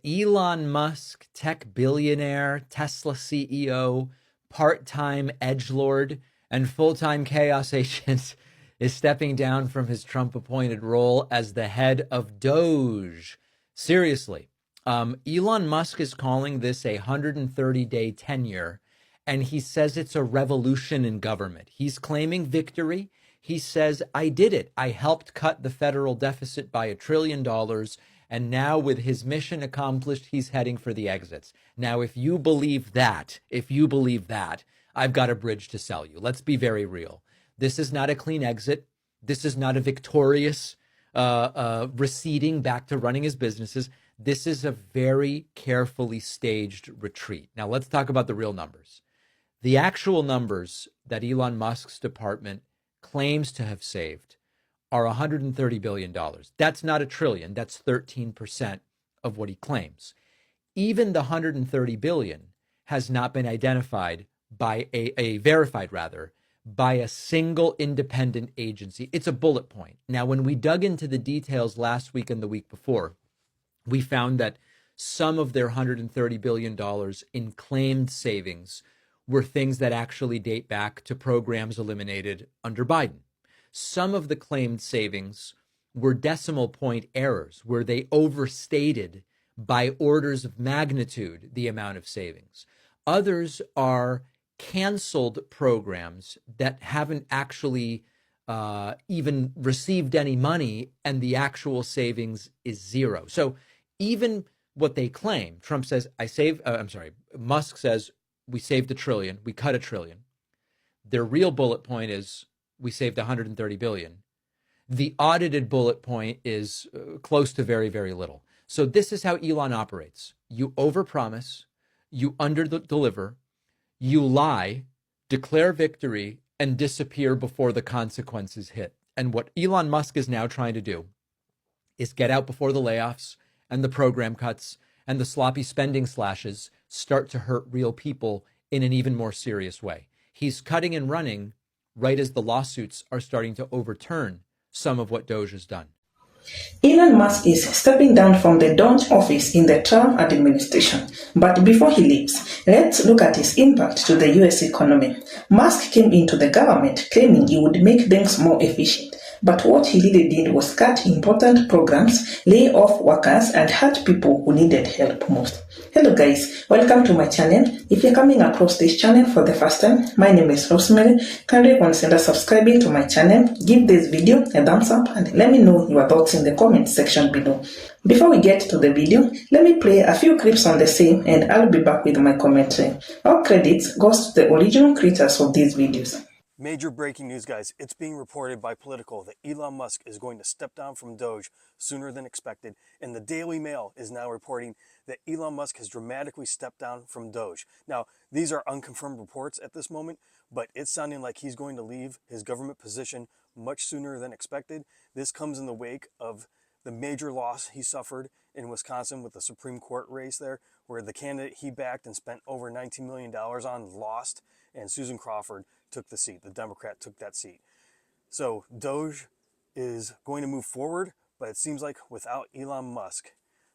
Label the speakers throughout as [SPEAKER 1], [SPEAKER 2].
[SPEAKER 1] Elon Musk, tech billionaire, Tesla CEO, part-time edgelord, and full-time chaos agent, is stepping down from his Trump-appointed role as the head of DOGE. Seriously, Elon Musk is calling this a 130-day tenure, and he says it's a revolution in government. He's claiming victory. He says, I did it. I helped cut the federal deficit by $1 trillion. And now with his mission accomplished, he's heading for the exits. Now, if you believe that, I've got a bridge to sell you. Let's be very real. This is not a clean exit. This is not a victorious receding back to running his businesses. This is a very carefully staged retreat. Now, let's talk about the real numbers. The actual numbers that Elon Musk's department claims to have saved are $130 billion. That's not $1 trillion. That's 13% of what he claims. Even the $130 billion has not been identified by verified by a single independent agency. It's a bullet point. Now, when we dug into the details last week and the week before, we found that some of their $130 billion in claimed savings were things that actually date back to programs eliminated under Biden. Some of the claimed savings were decimal point errors where they overstated by orders of magnitude the amount of savings. Others are canceled programs that haven't actually even received any money, and the actual savings is zero. So even what they claim, Trump says, Musk says, we saved $1 trillion, we cut $1 trillion. Their real bullet point is, we saved $130 billion. The audited bullet point is close to very, very little. So this is how Elon operates. You overpromise, you underdeliver, you lie, declare victory, and disappear before the consequences hit. And what Elon Musk is now trying to do is get out before the layoffs and the program cuts and the sloppy spending slashes start to hurt real people in an even more serious way. He's cutting and running right as the lawsuits are starting to overturn some of what DOGE has done.
[SPEAKER 2] Elon Musk is stepping down from the DOGE office in the Trump administration. But before he leaves, let's look at his impact to the US economy. Musk came into the government claiming he would make things more efficient. But what he really did was cut important programs, lay off workers, and hurt people who needed help most. Hello guys, welcome to my channel. If you're coming across this channel for the first time, my name is Rosemary. Kindly consider subscribing to my channel, give this video a thumbs up, and let me know your thoughts in the comment section below. Before we get to the video, let me play a few clips on the same and I'll be back with my commentary. All credits goes to the original creators of these videos.
[SPEAKER 3] Major breaking news, guys. It's being reported by Politico that Elon Musk is going to step down from DOGE sooner than expected, and the Daily Mail is now reporting that Elon Musk has dramatically stepped down from DOGE. Now, these are unconfirmed reports at this moment, but it's sounding like he's going to leave his government position much sooner than expected. This comes in the wake of the major loss he suffered in Wisconsin with the Supreme Court race there, where the candidate he backed and spent over $19 million on lost, and Susan Crawford took the seat. The Democrat took that seat. So DOGE is going to move forward, but it seems like without Elon Musk.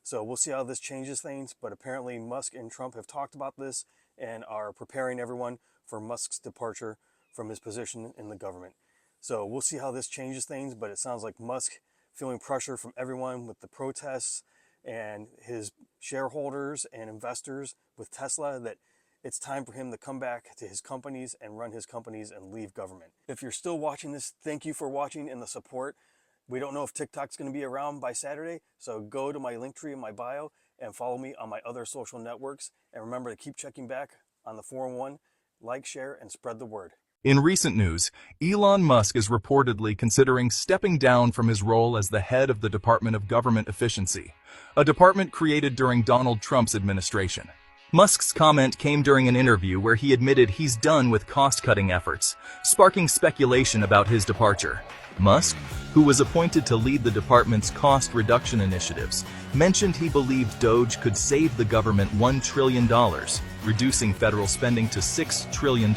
[SPEAKER 3] So we'll see how this changes things, but apparently Musk and Trump have talked about this and are preparing everyone for Musk's departure from his position in the government. So we'll see how this changes things, but it sounds like Musk feeling pressure from everyone with the protests and his shareholders and investors with Tesla that it's time for him to come back to his companies and run his companies and leave government. If you're still watching this, thank you for watching and the support. We don't know if TikTok's going to be around by Saturday, so go to my link tree in my bio and follow me on my other social networks. And remember to keep checking back on the 411, like, share, and spread the word.
[SPEAKER 4] In recent news, Elon Musk is reportedly considering stepping down from his role as the head of the Department of Government Efficiency, a department created during Donald Trump's administration. Musk's comment came during an interview where he admitted he's done with cost-cutting efforts, sparking speculation about his departure. Musk, who was appointed to lead the department's cost reduction initiatives, mentioned he believed DOGE could save the government $1 trillion, reducing federal spending to $6 trillion.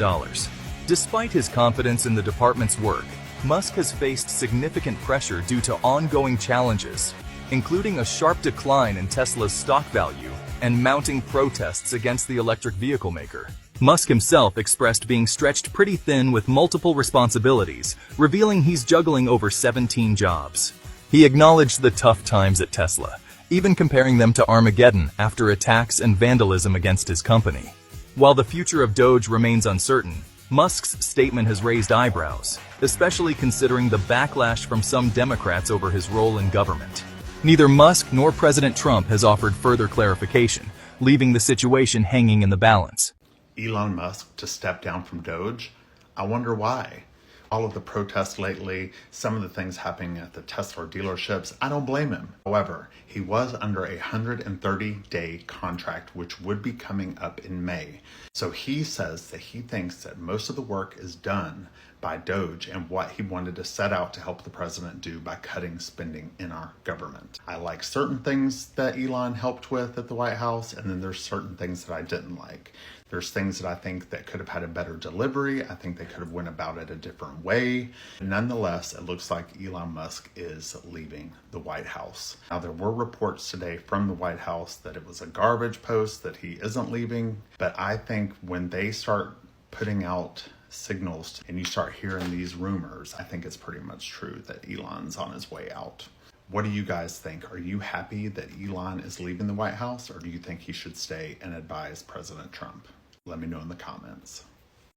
[SPEAKER 4] Despite his confidence in the department's work, Musk has faced significant pressure due to ongoing challenges. including a sharp decline in Tesla's stock value and mounting protests against the electric vehicle maker. Musk himself expressed being stretched pretty thin with multiple responsibilities, revealing he's juggling over 17 jobs. He acknowledged the tough times at Tesla, even comparing them to Armageddon after attacks and vandalism against his company. While the future of DOGE remains uncertain, Musk's statement has raised eyebrows, especially considering the backlash from some Democrats over his role in government. Neither Musk nor President Trump has offered further clarification, leaving the situation hanging in the balance.
[SPEAKER 5] Elon Musk to step down from DOGE? I wonder why. All of the protests lately, some of the things happening at the Tesla dealerships, I don't blame him. However, he was under a 130-day contract, which would be coming up in May. So he says that he thinks that most of the work is done by DOGE and what he wanted to set out to help the president do by cutting spending in our government. I like certain things that Elon helped with at the White House, and then there's certain things that I didn't like. There's things that I think that could have had a better delivery. I think they could have went about it a different way. Nonetheless, it looks like Elon Musk is leaving the White House. Now, there were reports today from the White House that it was a garbage post, that he isn't leaving. But I think when they start putting out signals and you start hearing these rumors, I think it's pretty much true that Elon's on his way out. What do you guys think? Are you happy that Elon is leaving the White House, or do you think he should stay and advise President Trump? Let me know in the comments.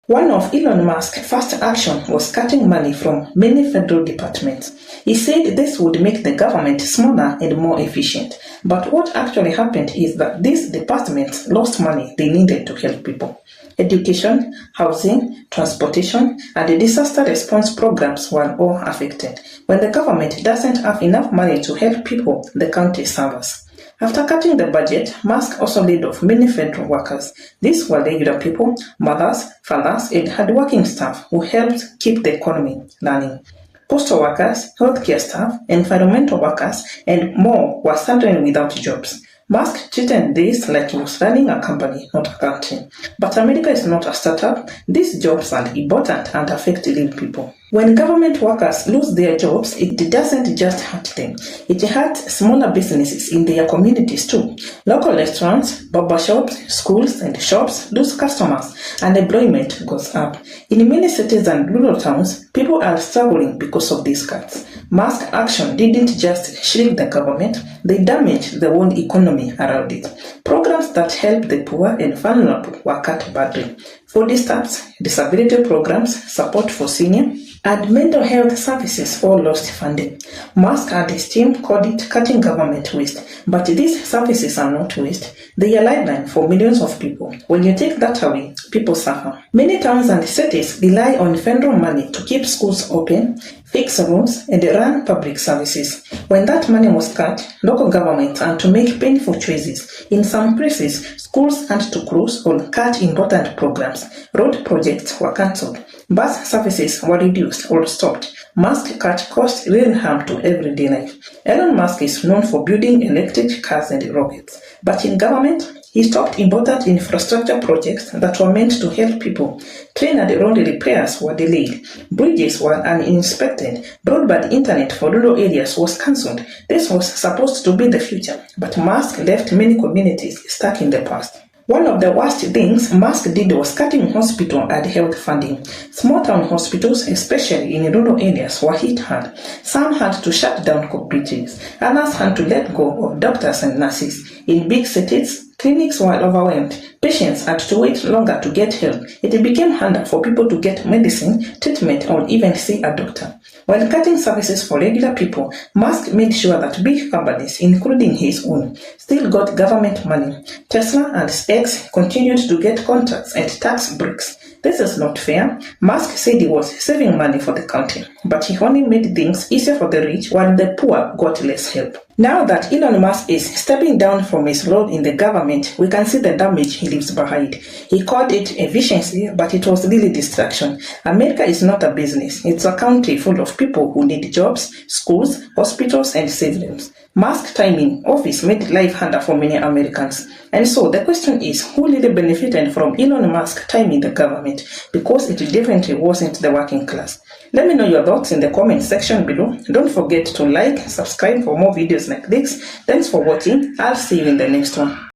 [SPEAKER 2] One of Elon Musk's first action was cutting money from many federal departments. He said this would make the government smaller and more efficient. But what actually happened is that these departments lost money they needed to help people. Education, housing, transportation, and the disaster response programs were all affected. When the government doesn't have enough money to help people, the county suffers. After cutting the budget, Musk also laid off many federal workers. These were regular people, mothers, fathers, and hardworking staff who helped keep the economy running. Postal workers, healthcare staff, environmental workers, and more were suddenly without jobs. Musk treated this like he was running a company, not a country. But America is not a startup. These jobs are important and affect real people. When government workers lose their jobs, it doesn't just hurt them. It hurts smaller businesses in their communities too. Local restaurants, barbershops, schools, and shops lose customers, and employment goes up. In many cities and rural towns, people are struggling because of these cuts. Musk's action didn't just shrink the government, they damaged the whole economy around it. Programs that help the poor and vulnerable were cut badly. Food stamps, disability programs, support for seniors, and mental health services all lost funding. Musk and his team called it cutting government waste, but these services are not waste. They are lifeline for millions of people. When you take that away, people suffer. Many towns and cities rely on federal money to keep schools open, fix roads, and run public services. When that money was cut, local governments had to make painful choices. In some places, schools had to close or cut important programs. Road projects were cancelled. Bus services were reduced or stopped. Musk cut costs real harm to everyday life. Elon Musk is known for building electric cars and rockets. But in government, he stopped important infrastructure projects that were meant to help people. Train and road repairs were delayed. Bridges were uninspected. Broadband internet for rural areas was cancelled. This was supposed to be the future, but Musk left many communities stuck in the past. One of the worst things Musk did was cutting hospital and health funding. Small town hospitals, especially in rural areas, were hit hard. Some had to shut down completely. Others had to let go of doctors and nurses. In big cities, clinics were overwhelmed. Patients had to wait longer to get help. It became harder for people to get medicine, treatment, or even see a doctor. While cutting services for regular people, Musk made sure that big companies, including his own, still got government money. Tesla and X continued to get contracts and tax breaks. This is not fair. Musk said he was saving money for the country, but he only made things easier for the rich while the poor got less help. Now that Elon Musk is stepping down from his role in the government, we can see the damage he leaves behind. He called it efficiency, but it was really distraction. America is not a business. It's a country full of people who need jobs, schools, hospitals, and savings. Musk's time in office made life harder for many Americans. And so the question is, who really benefited from Elon Musk's time in the government? Because it definitely wasn't the working class. Let me know your thoughts in the comment section below. Don't forget to like, subscribe for more videos like this. Thanks for watching. I'll see you in the next one.